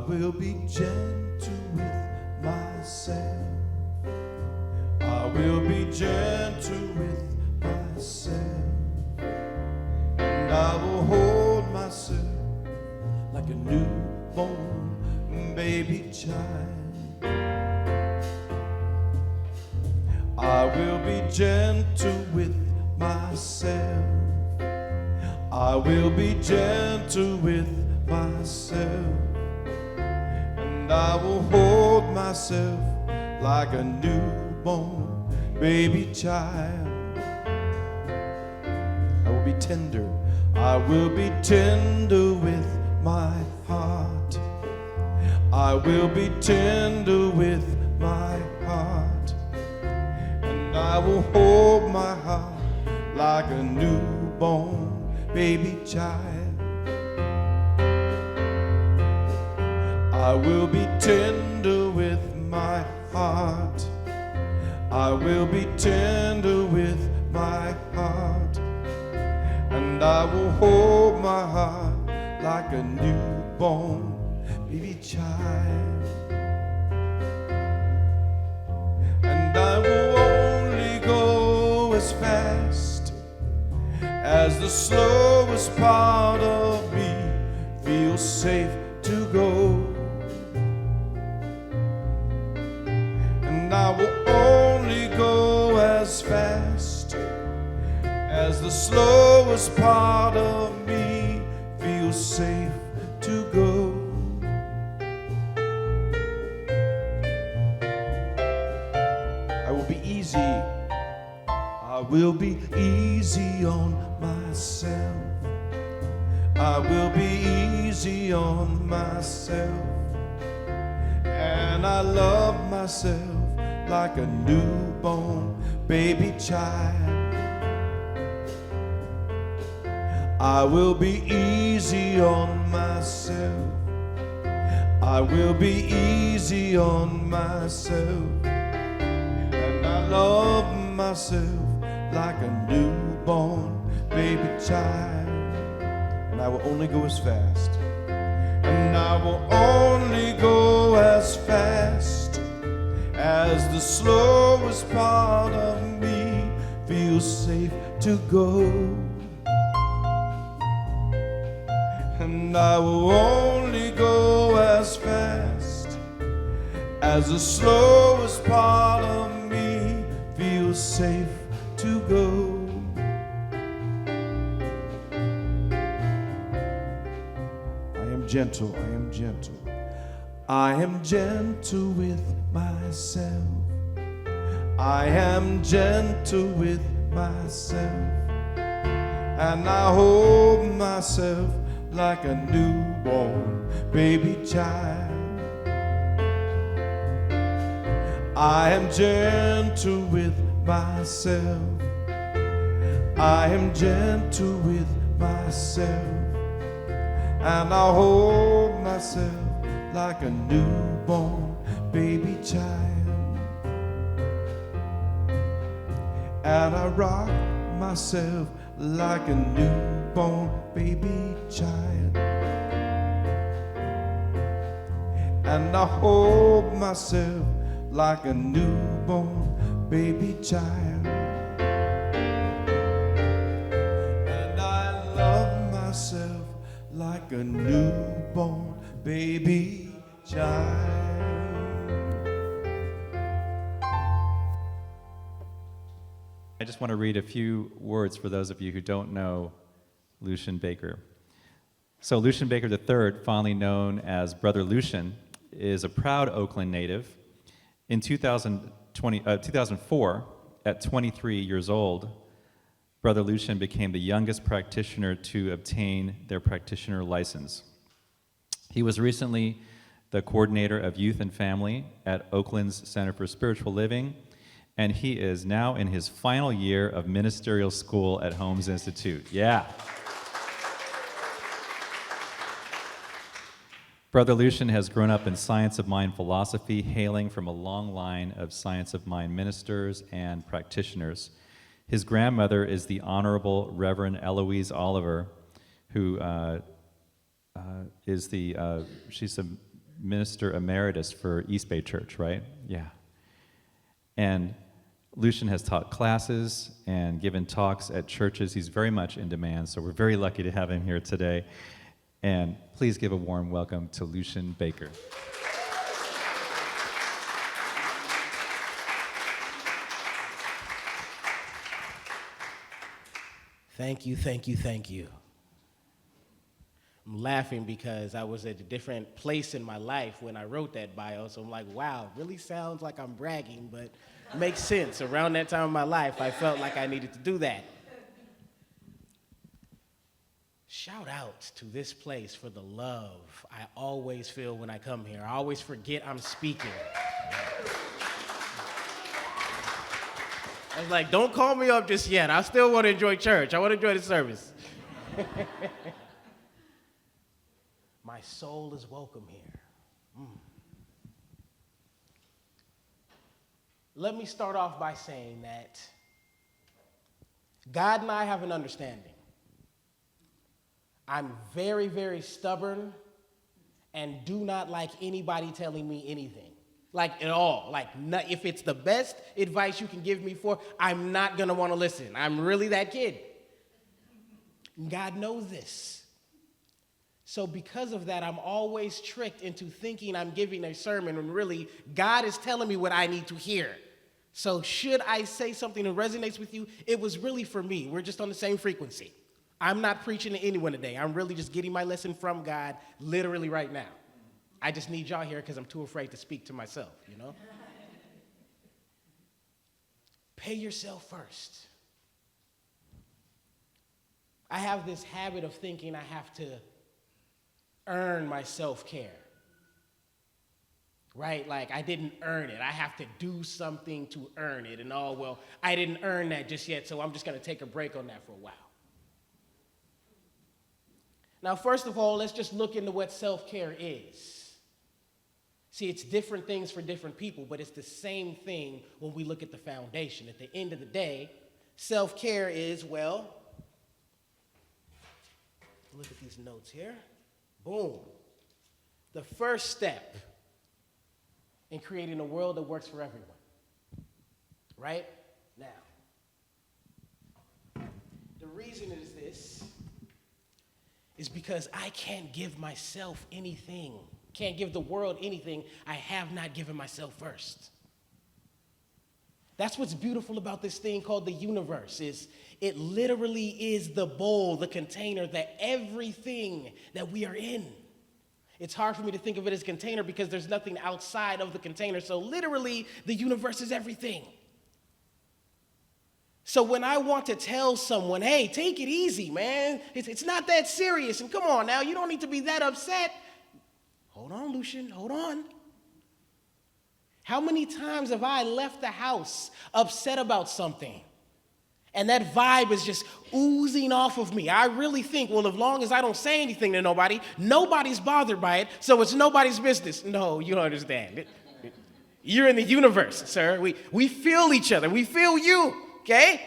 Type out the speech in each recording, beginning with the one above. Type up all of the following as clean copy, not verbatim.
will be gentle with myself. I will be gentle with myself. And I will hold myself like a newborn baby child. I will be gentle with myself. I will be gentle with myself. And I will hold myself like a newborn baby child. I will be tender. I will be tender with my heart. I will be tender with my heart. And I will hold my heart like a newborn baby child. I will be tender with my heart. I will be tender with my heart. And I will hold my heart like a newborn baby child. And I will only go as fast as the slowest part of me feels safe to go. And I will only go as fast as the slowest part of me feels safe to go. I will be easy. I will be easy on myself. I will be easy on myself. And I love myself like a newborn baby child. I will be easy on myself. I will be easy on myself. And I love myself like a newborn baby child. And I will only go as fast. And I will only go as fast as the slowest part of me feels safe to go. And I will only go as fast as the slowest part of me feels safe to go. I am gentle, I am gentle. I am gentle with myself. I am gentle with myself. And I hold myself like a newborn baby child. I am gentle with myself. I am gentle with myself. And I hold myself like a newborn baby child. And I rock myself like a newborn baby child. And I hold myself like a newborn baby child. And I love myself like a newborn baby child. I just want to read a few words for those of you who don't know Luchan Baker. So Luchan Baker III, fondly known as Brother Luchan, is a proud Oakland native. In 2004, at 23 years old, Brother Luchan became the youngest practitioner to obtain their practitioner license. He was recently the coordinator of youth and family at Oakland's Center for Spiritual Living, and he is now in his final year of ministerial school at Holmes Institute. Yeah. Brother Luchan has grown up in science of mind philosophy, hailing from a long line of science of mind ministers and practitioners. His grandmother is the Honorable Reverend Eloise Oliver, who she's a minister emeritus for East Bay Church, right? Yeah. And Luchan has taught classes and given talks at churches. He's very much in demand, so we're very lucky to have him here today. And please give a warm welcome to Luchan Baker. Thank you, thank you, thank you. I'm laughing because I was at a different place in my life when I wrote that bio, so I'm like, wow, it really sounds like I'm bragging, but it makes sense. Around that time of my life, I felt like I needed to do that. Shout out to this place for the love I always feel when I come here. I always forget I'm speaking. I was like, don't call me up just yet. I still want to enjoy church. I want to enjoy the service. My soul is welcome here. Let me start off by saying that God and I have an understanding. I'm very, very stubborn and do not like anybody telling me anything. Like at all. Like if it's the best advice you can give me I'm not going to want to listen. I'm really that kid. God knows this. So because of that, I'm always tricked into thinking I'm giving a sermon when really God is telling me what I need to hear. So should I say something that resonates with you, it was really for me. We're just on the same frequency. I'm not preaching to anyone today. I'm really just getting my lesson from God literally right now. I just need y'all here because I'm too afraid to speak to myself, you know? Pay yourself first. I have this habit of thinking I have to earn my self-care. Right? Like I didn't earn it. I have to do something to earn it. And I didn't earn that just yet, so I'm just going to take a break on that for a while. Now, first of all, let's just look into what self-care is. See, it's different things for different people, but it's the same thing when we look at the foundation. At the end of the day, self-care is, look at these notes here. Boom. The first step in creating a world that works for everyone. Right? Now, the reason is this is because I can't give myself anything. Can't give the world anything I have not given myself first. That's what's beautiful about this thing called the universe, is it literally is the bowl, the container that everything that we are in. It's hard for me to think of it as a container because there's nothing outside of the container. So literally, the universe is everything. So when I want to tell someone, hey, take it easy, man. It's not that serious. And come on now, you don't need to be that upset. Hold on, Luchan, hold on. How many times have I left the house upset about something? And that vibe is just oozing off of me. I really think, as long as I don't say anything to nobody, nobody's bothered by it, so it's nobody's business. No, you don't understand. You're in the universe, sir. We feel each other. We feel you, okay?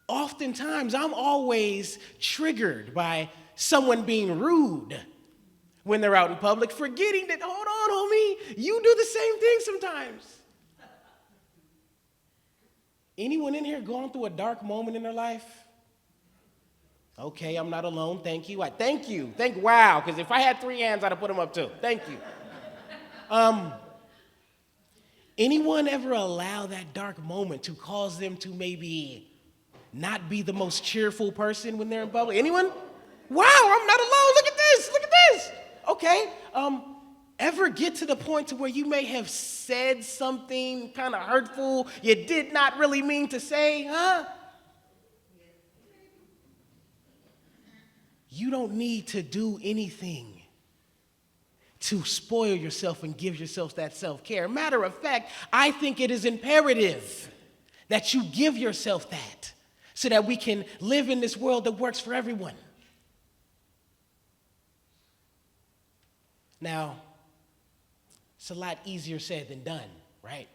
Oftentimes, I'm always triggered by someone being rude when they're out in public, forgetting that, hold on, homie, you do the same thing sometimes. Anyone in here going through a dark moment in their life? Okay, I'm not alone. Thank you. Thank you. Wow, because if I had 3 hands, I'd have put them up too. Thank you. Anyone ever allow that dark moment to cause them to maybe not be the most cheerful person when they're in public? Anyone? Wow, I'm not alone. Look at this. Look at this. Okay. Ever get to the point to where you may have said something kind of hurtful you did not really mean to say, huh? You don't need to do anything to spoil yourself and give yourself that self-care. Matter of fact, I think it is imperative that you give yourself that so that we can live in this world that works for everyone. Now, it's a lot easier said than done, right?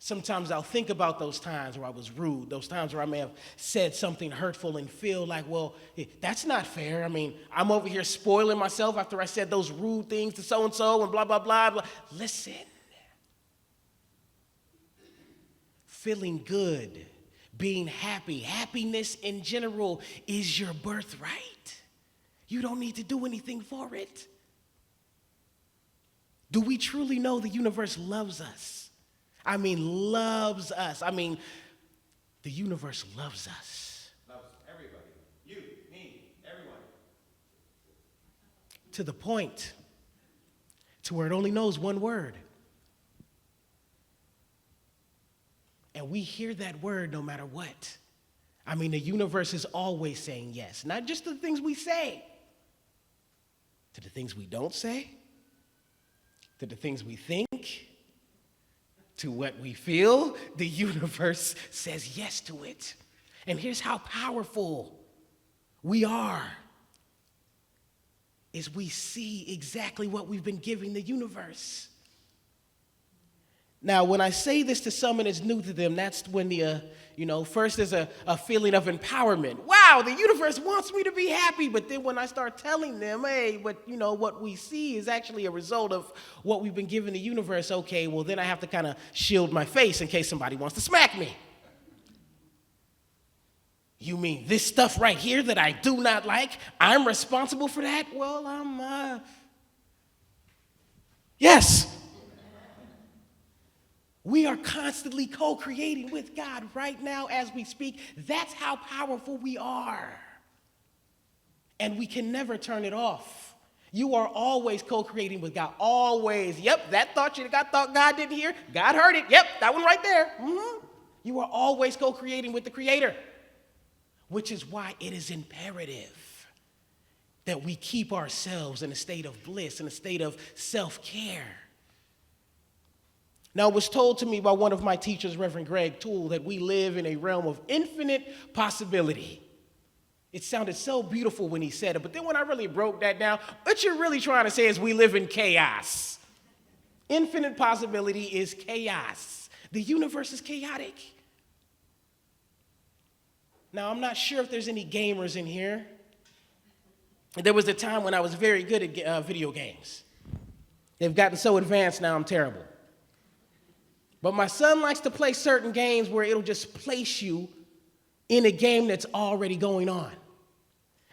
Sometimes I'll think about those times where I was rude, those times where I may have said something hurtful and feel like, well, that's not fair. I mean, I'm over here spoiling myself after I said those rude things to so-and-so and blah, blah, blah, blah. Listen. Feeling good, being happy, happiness in general is your birthright. You don't need to do anything for it. Do we truly know the universe loves us? I mean, loves us. I mean, the universe loves us. Loves everybody. You, me, everyone. To the point to where it only knows one word. And we hear that word no matter what. I mean, the universe is always saying yes, not just to the things we say, to the things we don't say, to the things we think, to what we feel. The universe says yes to it. And here's how powerful we are, is we see exactly what we've been giving the universe. Now, when I say this to someone that's new to them, that's when first there's a feeling of empowerment. Wow, the universe wants me to be happy. But then when I start telling them, hey, but what we see is actually a result of what we've been giving the universe, okay, well, then I have to kind of shield my face in case somebody wants to smack me. You mean this stuff right here that I do not like, I'm responsible for that? Well, yes. We are constantly co-creating with God right now as we speak. That's how powerful we are. And we can never turn it off. You are always co-creating with God. Always. Yep, that thought thought God didn't hear. God heard it. Yep, that one right there. You are always co-creating with the Creator. Which is why it is imperative that we keep ourselves in a state of bliss, in a state of self-care. Now, it was told to me by one of my teachers, Reverend Greg Toole, that we live in a realm of infinite possibility. It sounded so beautiful when he said it, but then when I really broke that down, what you're really trying to say is we live in chaos. Infinite possibility is chaos. The universe is chaotic. Now, I'm not sure if there's any gamers in here. There was a time when I was very good at video games. They've gotten so advanced now, I'm terrible. But my son likes to play certain games where it'll just place you in a game that's already going on.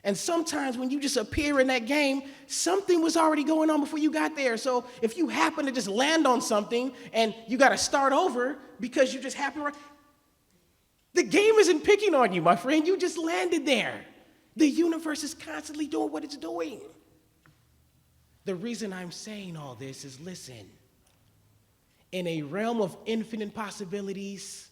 And sometimes when you just appear in that game, something was already going on before you got there. So if you happen to just land on something and you got to start over because you just happened right, the game isn't picking on you, my friend. You just landed there. The universe is constantly doing what it's doing. The reason I'm saying all this is, listen, in a realm of infinite possibilities,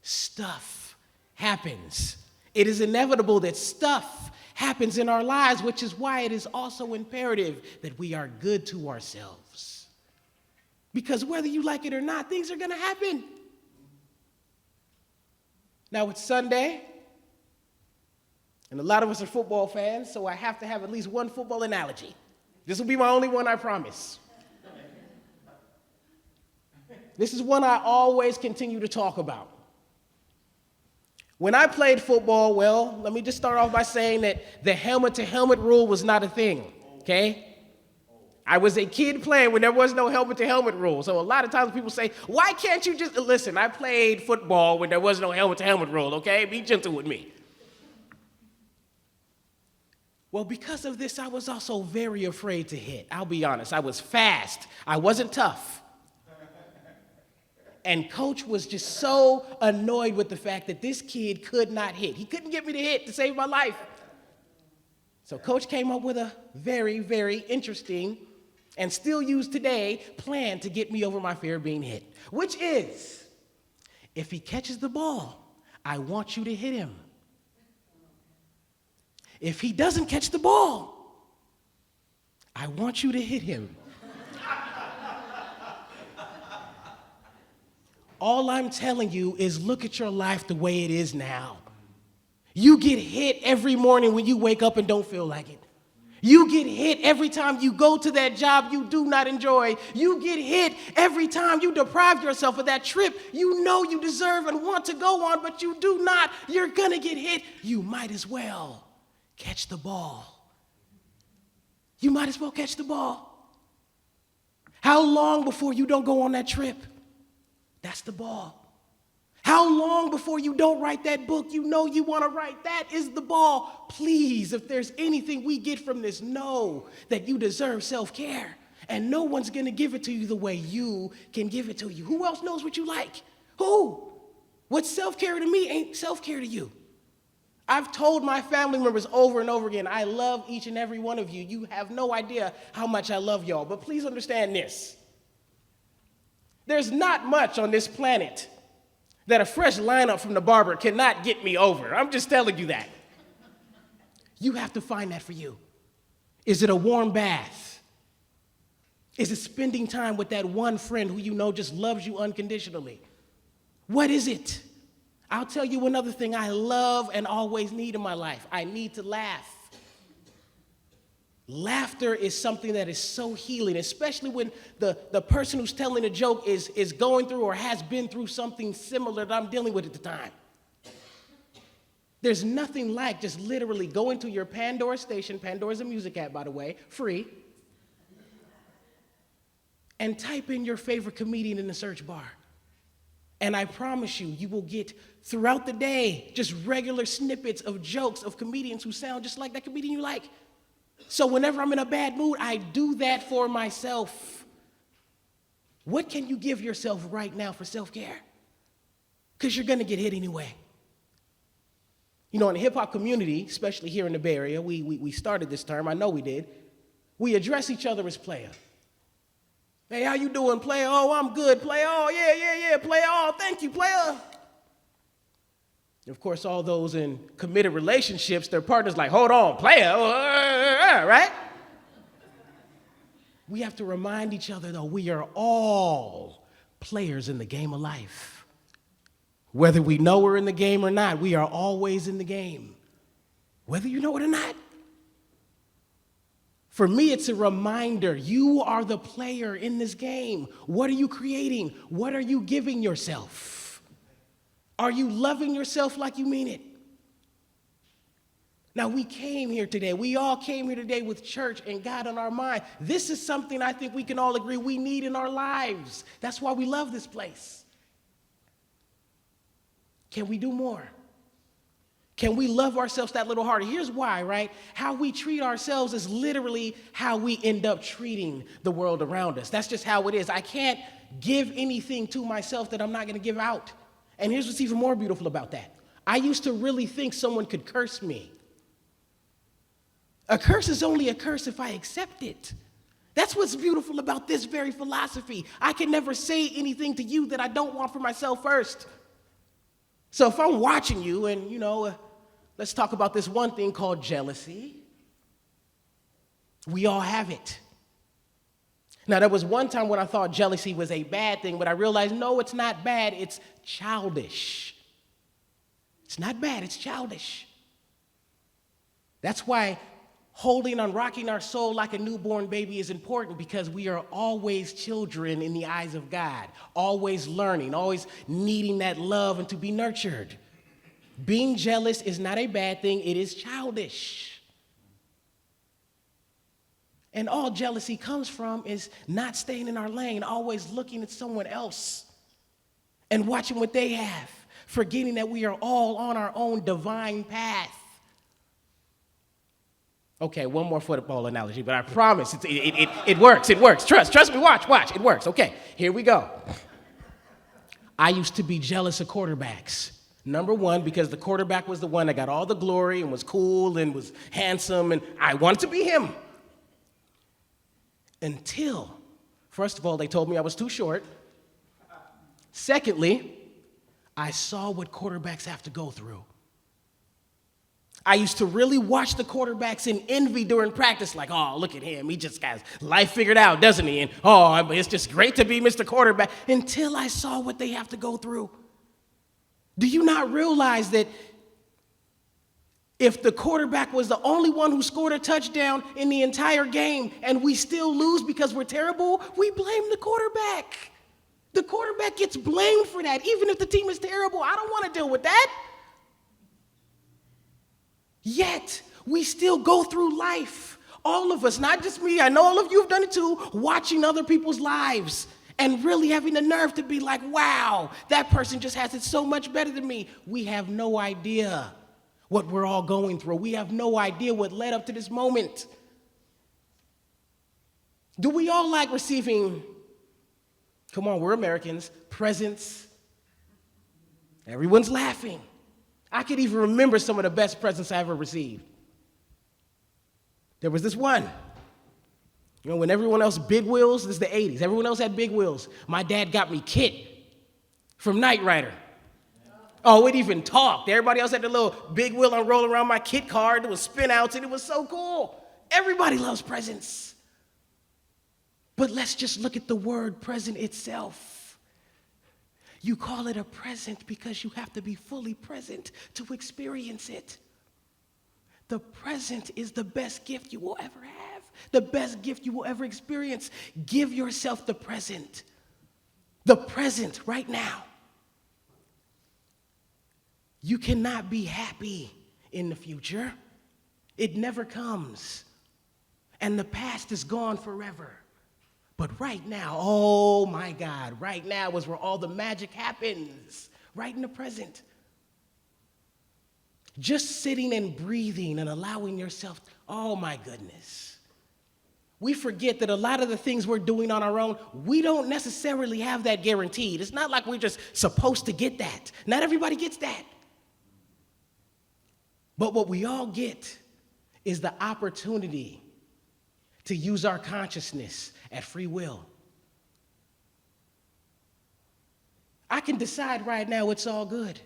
stuff happens. It is inevitable that stuff happens in our lives, which is why it is also imperative that we are good to ourselves. Because whether you like it or not, things are going to happen. Now, it's Sunday, and a lot of us are football fans, so I have to have at least one football analogy. This will be my only one, I promise. This is one I always continue to talk about. When I played football, well, let me just start off by saying that the helmet-to-helmet rule was not a thing, okay? I was a kid playing when there was no helmet-to-helmet rule. So a lot of times people say, why can't you just, listen, I played football when there was no helmet-to-helmet rule, okay? Be gentle with me. Well, because of this, I was also very afraid to hit. I'll be honest, I was fast. I wasn't tough. And coach was just so annoyed with the fact that this kid could not hit. He couldn't get me to hit to save my life. So coach came up with a very, very interesting and still used today plan to get me over my fear of being hit, which is, if he catches the ball, I want you to hit him. If he doesn't catch the ball, I want you to hit him. All I'm telling you is look at your life the way it is now. You get hit every morning when you wake up and don't feel like it. You get hit every time you go to that job you do not enjoy. You get hit every time you deprive yourself of that trip you know you deserve and want to go on, but you do not. You're going to get hit. You might as well catch the ball. You might as well catch the ball. How long before you don't go on that trip? That's the ball. How long before you don't write that book you know you want to write? That is the ball. Please, if there's anything we get from this, know that you deserve self-care. And no one's going to give it to you the way you can give it to you. Who else knows what you like? Who? What's self-care to me ain't self-care to you. I've told my family members over and over again, I love each and every one of you. You have no idea how much I love y'all. But please understand this. There's not much on this planet that a fresh lineup from the barber cannot get me over. I'm just telling you that. You have to find that for you. Is it a warm bath? Is it spending time with that one friend who you know just loves you unconditionally? What is it? I'll tell you another thing I love and always need in my life. I need to laugh. Laughter is something that is so healing, especially when the person who's telling a joke is going through or has been through something similar that I'm dealing with at the time. There's nothing like just literally going to your Pandora station, Pandora's a music app, by the way, free, and type in your favorite comedian in the search bar. And I promise you, you will get throughout the day just regular snippets of jokes of comedians who sound just like that comedian you like. So whenever I'm in a bad mood, I do that for myself. What can you give yourself right now for self-care? Because you're going to get hit anyway. You know, in the hip-hop community, especially here in the Bay Area, we started this term, I know we did. We address each other as player. Hey, how you doing, player? Oh, I'm good, player. Oh, yeah, player. Oh, thank you, player. Of course, all those in committed relationships, their partner's like, hold on, player, right? We have to remind each other, though, we are all players in the game of life. Whether we know we're in the game or not, we are always in the game, whether you know it or not. For me, it's a reminder, you are the player in this game. What are you creating? What are you giving yourself? Are you loving yourself like you mean it? Now, we came here today. We all came here today with church and God on our mind. This is something I think we can all agree we need in our lives. That's why we love this place. Can we do more? Can we love ourselves that little harder? Here's why, right? How we treat ourselves is literally how we end up treating the world around us. That's just how it is. I can't give anything to myself that I'm not going to give out. And here's what's even more beautiful about that. I used to really think someone could curse me. A curse is only a curse if I accept it. That's what's beautiful about this very philosophy. I can never say anything to you that I don't want for myself first. So if I'm watching you and, let's talk about this one thing called jealousy. We all have it. Now, there was one time when I thought jealousy was a bad thing, but I realized, no, it's not bad, it's childish. It's not bad, it's childish. That's why holding on, rocking our soul like a newborn baby is important, because we are always children in the eyes of God, always learning, always needing that love and to be nurtured. Being jealous is not a bad thing, it is childish. And all jealousy comes from is not staying in our lane, always looking at someone else and watching what they have, forgetting that we are all on our own divine path. Okay, one more football analogy, but I promise it works. Trust me, watch, it works. Okay, here we go. I used to be jealous of quarterbacks. Number one, because the quarterback was the one that got all the glory and was cool and was handsome, and I wanted to be him. Until, first of all, they told me I was too short. Secondly, I saw what quarterbacks have to go through. I used to really watch the quarterbacks in envy during practice, like, oh, look at him. He just got life figured out, doesn't he? And, oh, it's just great to be Mr. Quarterback, until I saw what they have to go through. Do you not realize that If the quarterback was the only one who scored a touchdown in the entire game and we still lose because we're terrible, we blame the quarterback. The quarterback gets blamed for that, even if the team is terrible. I don't want to deal with that. Yet, we still go through life, all of us, not just me. I know all of you have done it too, watching other people's lives and really having the nerve to be like, wow, that person just has it so much better than me. We have no idea what we're all going through. We have no idea what led up to this moment. Do we all like receiving, come on, we're Americans, presents? Everyone's laughing. I could even remember some of the best presents I ever received. There was this one. You know, when everyone else, big wheels, this is the 80s. Everyone else had big wheels. My dad got me Kit from Knight Rider. Oh, it even talked. Everybody else had the little big wheel and roll around my Kit car. It was spin outs, and it was so cool. Everybody loves presents. But let's just look at the word present itself. You call it a present because you have to be fully present to experience it. The present is the best gift you will ever have, the best gift you will ever experience. Give yourself the present right now. You cannot be happy in the future. It never comes. And the past is gone forever. But right now, oh my God, right now is where all the magic happens, right in the present. Just sitting and breathing and allowing yourself, oh my goodness. We forget that a lot of the things we're doing on our own, we don't necessarily have that guaranteed. It's not like we're just supposed to get that. Not everybody gets that. But what we all get is the opportunity to use our consciousness at free will. I can decide right now it's all good.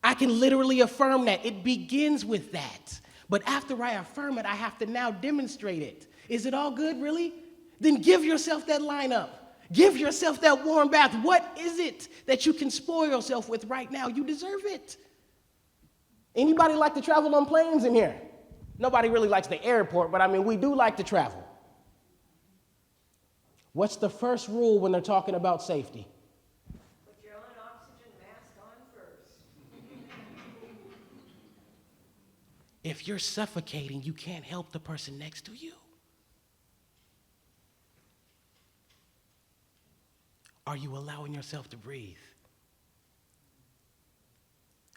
I can literally affirm that. It begins with that. But after I affirm it, I have to now demonstrate it. Is it all good, really? Then give yourself that lineup. Give yourself that warm bath. What is it that you can spoil yourself with right now? You deserve it. Anybody like to travel on planes in here? Nobody really likes the airport, but I mean, we do like to travel. What's the first rule when they're talking about safety? Put your own oxygen mask on first. If you're suffocating, you can't help the person next to you. Are you allowing yourself to breathe?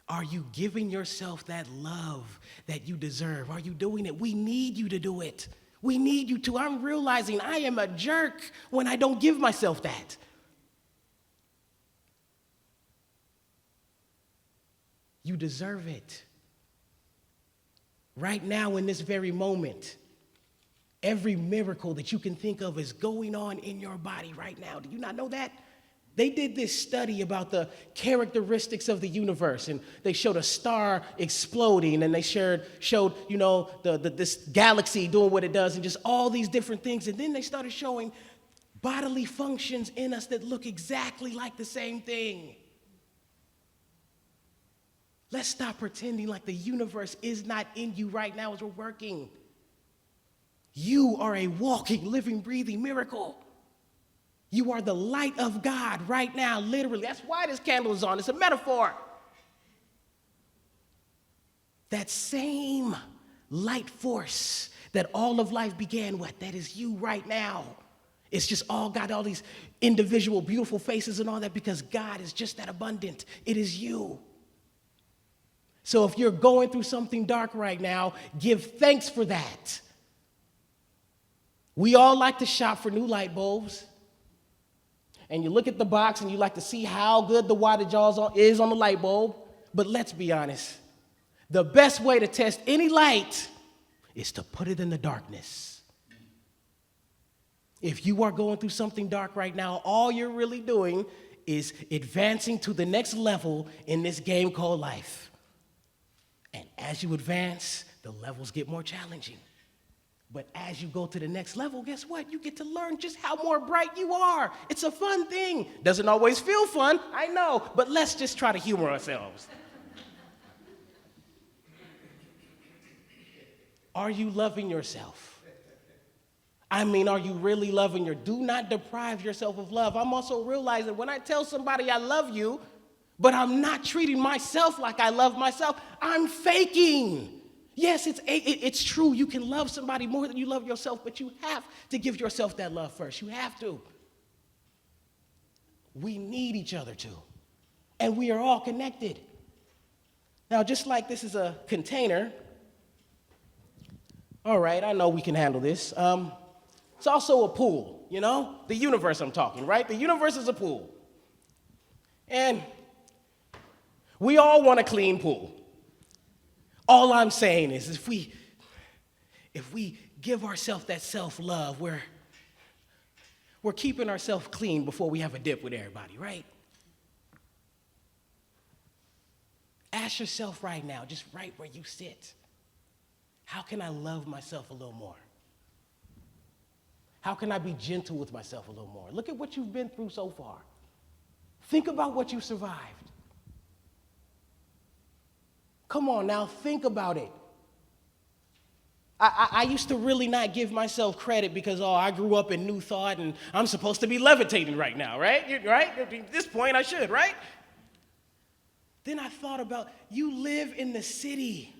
Are you giving yourself that love that you deserve? Are you doing it? We need you to do it. We need you to. I'm realizing I am a jerk when I don't give myself that. You deserve it. Right now, in this very moment, every miracle that you can think of is going on in your body right now. Do you not know that? They did this study about the characteristics of the universe, and they showed a star exploding, and they showed this galaxy doing what it does, and just all these different things. And then they started showing bodily functions in us that look exactly like the same thing. Let's stop pretending like the universe is not in you right now as we're working. You are a walking, living, breathing miracle. You are the light of God right now, literally. That's why this candle is on. It's a metaphor. That same light force that all of life began with, that is you right now. It's just all got all these individual beautiful faces and all that because God is just that abundant. It is you. So if you're going through something dark right now, give thanks for that. We all like to shop for new light bulbs. And you look at the box and you like to see how good the wattage is on the light bulb. But let's be honest. The best way to test any light is to put it in the darkness. If you are going through something dark right now, all you're really doing is advancing to the next level in this game called life. And as you advance, the levels get more challenging. But as you go to the next level, guess what? You get to learn just how more bright you are. It's a fun thing. Doesn't always feel fun, I know, but let's just try to humor ourselves. Are you loving yourself? I mean, are you really loving your? Do not deprive yourself of love. I'm also realizing when I tell somebody I love you, but I'm not treating myself like I love myself, I'm faking. Yes, it's true. You can love somebody more than you love yourself, but you have to give yourself that love first. You have to. We need each other too. And we are all connected. Now, just like this is a container, all right, I know we can handle this. It's also a pool, you know? The universe I'm talking, right? The universe is a pool. And we all want a clean pool. All I'm saying is if we give ourselves that self-love, we're keeping ourselves clean before we have a dip with everybody, right? Ask yourself right now, just right where you sit, how can I love myself a little more? How can I be gentle with myself a little more? Look at what you've been through so far. Think about what you survived. Come on now, think about it. I used to really not give myself credit because, I grew up in New Thought and I'm supposed to be levitating right now, right? Right? At this point, I should, right? Then I thought about, you live in the city,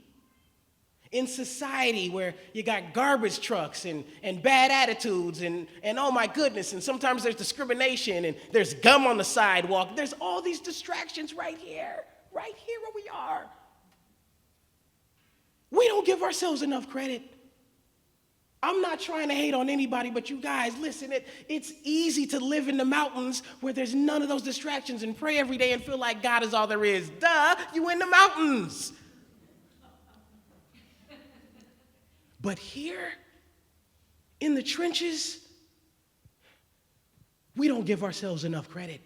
in society where you got garbage trucks and bad attitudes and oh my goodness, and sometimes there's discrimination and there's gum on the sidewalk. There's all these distractions right here where we are. We don't give ourselves enough credit. I'm not trying to hate on anybody, but you guys, listen, it's easy to live in the mountains where there's none of those distractions and pray every day and feel like God is all there is. Duh, you in the mountains. But here, in the trenches, we don't give ourselves enough credit.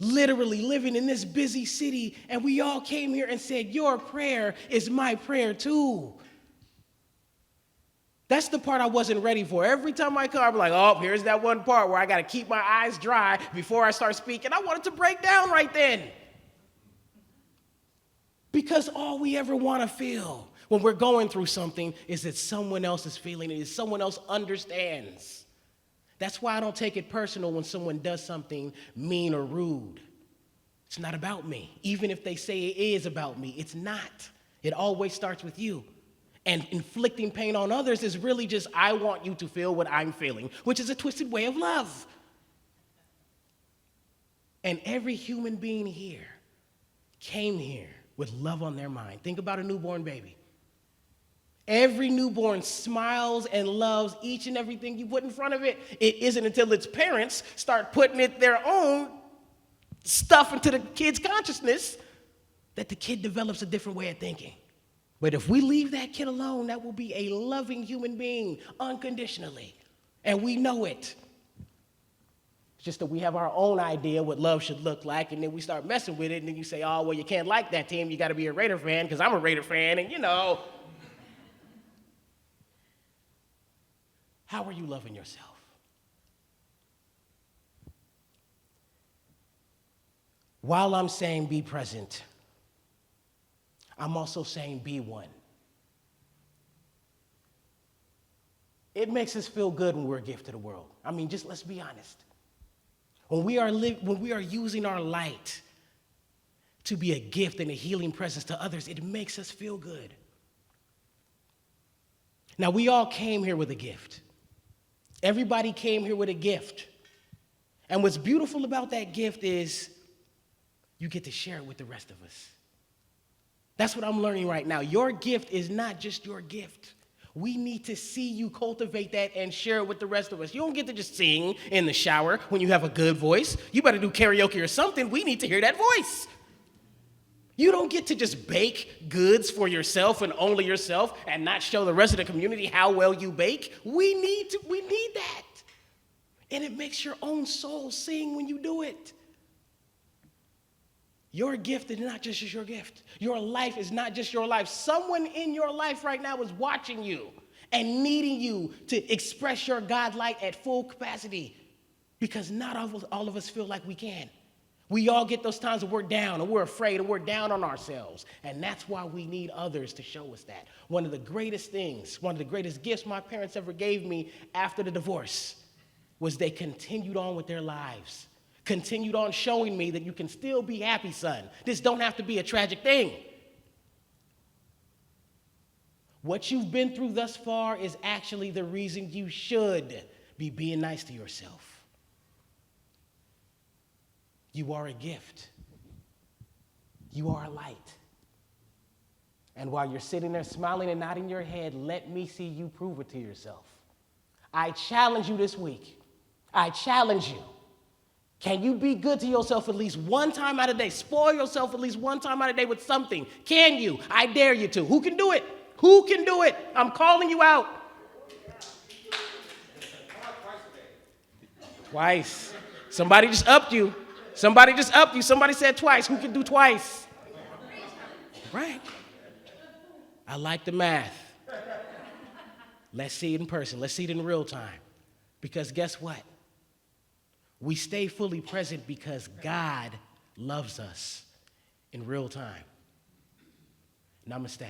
Literally living in this busy city, and we all came here and said, your prayer is my prayer too. That's the part I wasn't ready for. Every time I come, I'm like, here's that one part where I got to keep my eyes dry before I start speaking. I wanted to break down right then. Because all we ever want to feel when we're going through something is that someone else is feeling it, is someone else understands. That's why I don't take it personal when someone does something mean or rude. It's not about me. Even if they say it is about me, it's not. It always starts with you. And inflicting pain on others is really just, I want you to feel what I'm feeling, which is a twisted way of love. And every human being here came here with love on their mind. Think about a newborn baby. Every newborn smiles and loves each and everything you put in front of it. It isn't until its parents start putting their own stuff into the kid's consciousness that the kid develops a different way of thinking. But if we leave that kid alone, that will be a loving human being unconditionally. And we know it. It's just that we have our own idea what love should look like, and then we start messing with it, and then you say, you can't like that team. You got to be a Raider fan because I'm a Raider fan, and How are you loving yourself? While I'm saying be present, I'm also saying be one. It makes us feel good when we're a gift to the world. I mean, just let's be honest. When we are using our light to be a gift and a healing presence to others, it makes us feel good. Now, we all came here with a gift. Everybody came here with a gift. And what's beautiful about that gift is you get to share it with the rest of us. That's what I'm learning right now. Your gift is not just your gift. We need to see you cultivate that and share it with the rest of us. You don't get to just sing in the shower when you have a good voice. You better do karaoke or something. We need to hear that voice. You don't get to just bake goods for yourself and only yourself and not show the rest of the community how well you bake. We need that. And it makes your own soul sing when you do it. Your gift is not just your gift. Your life is not just your life. Someone in your life right now is watching you and needing you to express your God light at full capacity because not all of us feel like we can. We all get those times where we're down and we're afraid and we're down on ourselves. And that's why we need others to show us that. One of the greatest things, one of the greatest gifts my parents ever gave me after the divorce was they continued on with their lives, continued on showing me that you can still be happy, son. This don't have to be a tragic thing. What you've been through thus far is actually the reason you should be being nice to yourself. You are a gift. You are a light. And while you're sitting there smiling and nodding your head, let me see you prove it to yourself. I challenge you this week. I challenge you. Can you be good to yourself at least one time out of the day? Spoil yourself at least one time out of the day with something. Can you? I dare you to. Who can do it? Who can do it? I'm calling you out. Twice. Somebody just upped you. Somebody just upped you. Somebody said twice. Who can do twice? Right. I like the math. Let's see it in person. Let's see it in real time. Because guess what? We stay fully present because God loves us in real time. Namaste.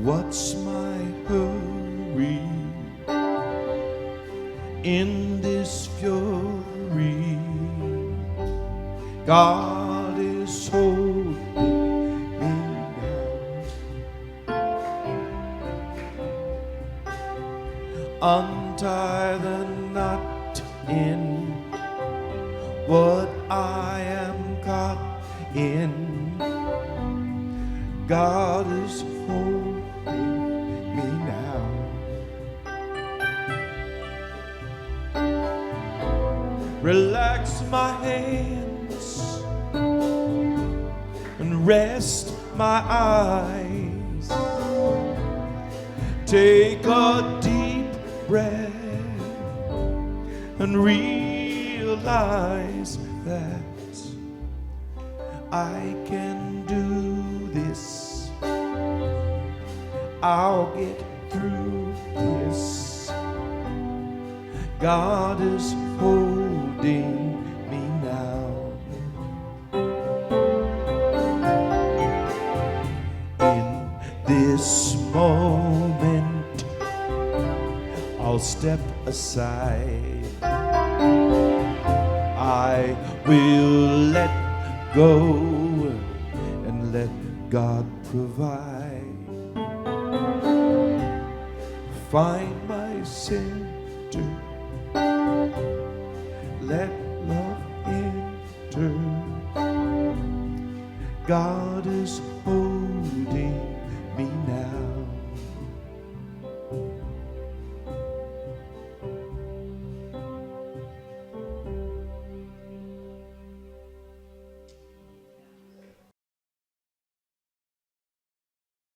What's my hurry in this fury? God is holding me now. Untie the knot in what I am caught in. God is holding me now. Relax my hands and rest my eyes. Take a deep breath and realize that I can do this. I'll get through this. God is holding me now. In this moment, I'll step aside. I will let go and let God provide. Find my center, let love enter. God is